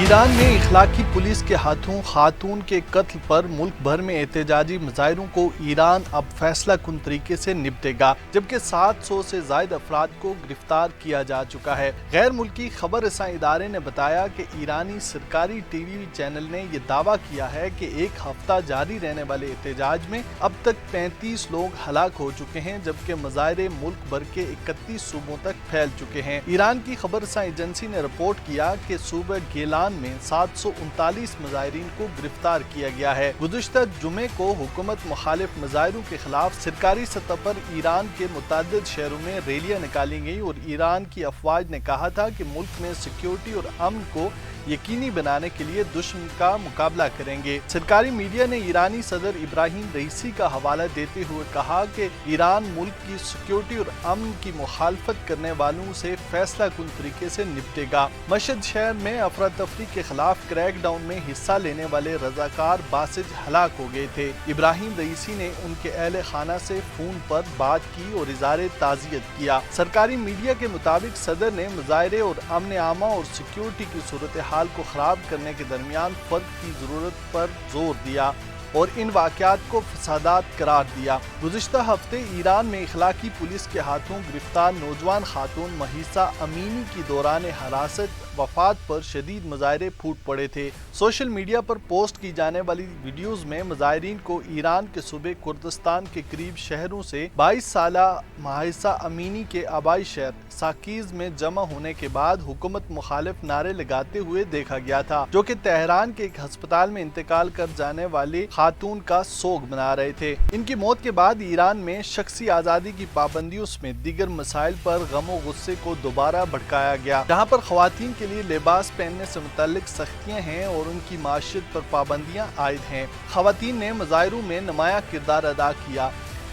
Iran में इखलाकी police के हाथों खातून के कत्ल पर मुल्क भर में एहतजाजी मुजाहिरों को ईरान अब फैसला कुन तरीके से निपटेगा, जबकि 700 से ज्यादा अफराद को गिरफ्तार किया जा चुका है। गैर मुल्की खबर रसां इदारे ने बताया कि ईरानी सरकारी टीवी चैनल ने यह दावा किया है कि एक हफ्ता जारी रहने वाले एहतजाज में अब तक 35 लोग हलाक हो चुके हैं, जबकि मुजाहिरे मुल्क भर के 31 सूबों तक फैल चुके हैं। ईरान की खबर रसां एजेंसी ने रिपोर्ट किया कि सूबा गेलान में 739 मुजाहिरीन को गिरफ्तार किया गया है। गुज़िश्ता जुमे को हुकूमत मुखालिफ मुजाहिरों के खिलाफ सरकारी सतह पर ईरान के मुतअद्दिद शहरों में रैलियां निकाली गई और ईरान की अफवाज ने कहा था कि मुल्क में सिक्योरिटी और अमन को यकीनी बनाने के लिए दुश्मन का मुकाबला करेंगे। सरकारी मीडिया ने ईरानी सदर इब्राहिम रईसी का हवाला देते हुए कहा कि ईरान मुल्क की सिक्योरिटी और अमन की मुखालफत करने वालों से फैसला कुन तरीके से निपटेगा। मशहद शहर में अफरा तफरी के खिलाफ क्रैकडाउन में हिस्सा लेने वाले रजाकार बासिज हलाक हो गए थे। इब्राहिम रईसी ने उनके अहले खाना से फोन पर बात की और इज़हार ताज़ियत किया। सरकारी मीडिया के मुताबिक सदर ने मुजाहिरे और अमन आमा और सिक्योरिटी की सूरत हाल को खराब करने के दरमियान फर्क की जरूरत पर जोर दिया और इन वाक़यात को फसादात करार दिया। गुज़िश्ता हफ्ते ईरान में इखलाकी पुलिस के हाथों गिरफ्तार नौजवान खातून महिसा अमीनी की दौरान हिरासत वफात पर शदीद मुजाहिरे फूट पड़े थे। सोशल मीडिया पर पोस्ट की जाने वाली वीडियोज़ में मुजाहिरीन को ईरान के सूबे कुर्दिस्तान के करीब शहरों से 22 साला महिसा अमीनी के आबाई शहर साकीज़ में जमा होने के बाद हुकूमत मुखालिफ नारे लगाते हुए देखा गया था, जो कि तेहरान के एक अस्पताल में इंतकाल कर जाने वाले खातून का सोग मना रहे थे। इनकी मौत के बाद ईरान में शख्सी आज़ादी की पाबंदियों समेत दीगर मसाइल पर गम और गुस्से को दोबारा भड़काया गया, जहाँ पर खवातीन के लिए लिबास पहनने से मुताल्लिक सख्तियाँ हैं और उनकी माशियत पर पाबंदियाँ आयद हैं। खवातीन ने मुजाहिरों में नुमायां किरदार अदा किया,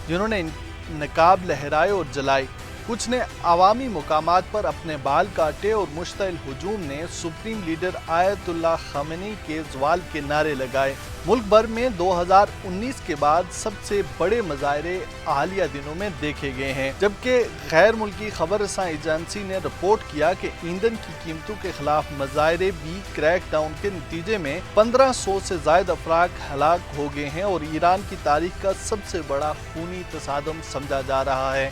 जिन्होंने नकाब लहराए और जलाए। कुछ ने अवामी मुकामात पर अपने बाल काटे और मुश्तइल हुजूम ने सुप्रीम लीडर आयतुल्लाह ख़ामेनी के ज़वाल के नारे लगाए। मुल्क भर में 2019 के बाद सबसे बड़े मुजाहिरे हालिया दिनों में देखे गए हैं, जबकि गैर मुल्की खबर रसां एजेंसी ने रिपोर्ट किया कि ईंधन की कीमतों के खिलाफ मुजाहिरे भी क्रैकडाउन के नतीजे में 1500 से ज्यादा अफराद हलाक हो गए हैं और ईरान की तारीख का सबसे बड़ा खूनी तसादम समझा जा रहा है।